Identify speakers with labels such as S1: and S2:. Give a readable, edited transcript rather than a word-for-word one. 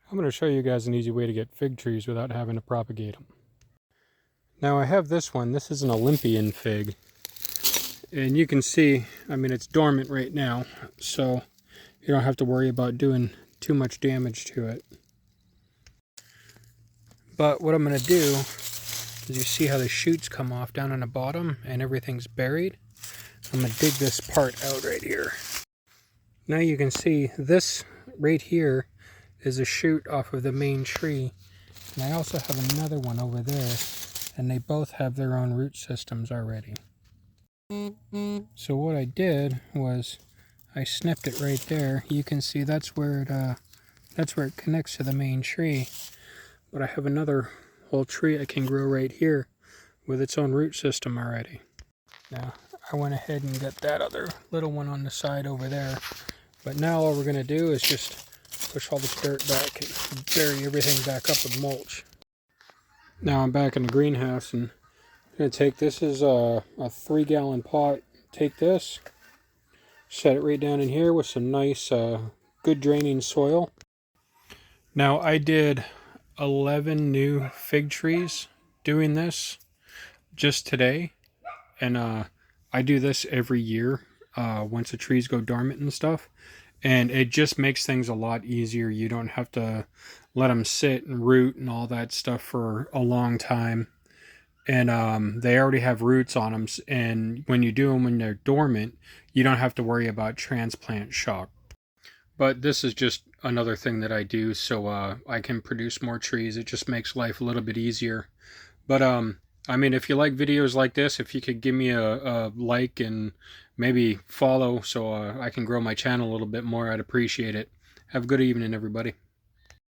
S1: I'm going to show you guys an easy way to get fig trees without having to propagate them. Now I have this one. This is an Olympian fig. And you can see, I mean, it's dormant right now, so you don't have to worry about doing too much damage to it. But what I'm going to do is, you see how the shoots come off down on the bottom and everything's buried? I'm going to dig this part out right here. Now you can see this right here is a shoot off of the main tree. And I also have another one over there, and they both have their own root systems already. So what I did was I snipped it right there. You can see that's where it connects to the main tree. But I have another whole tree I can grow right here with its own root system already. Now I went ahead and got that other little one on the side over there. But now all we're going to do is just push all this dirt back and bury everything back up with mulch. Now I'm back in the greenhouse, and I'm going to take this as a 3-gallon pot. Take this, set it right down in here with some nice good draining soil. Now I did 11 new fig trees doing this just today, and I do this every year once the trees go dormant and stuff, and it just makes things a lot easier. You don't have to let them sit and root and all that stuff for a long time, and they already have roots on them, and when you do them when they're dormant, you don't have to worry about transplant shock. But this is just another thing that I do so I can produce more trees. It just makes life a little bit easier. But I mean, if you like videos like this, if you could give me a like and maybe follow so I can grow my channel a little bit more, I'd appreciate it. Have a good evening, everybody.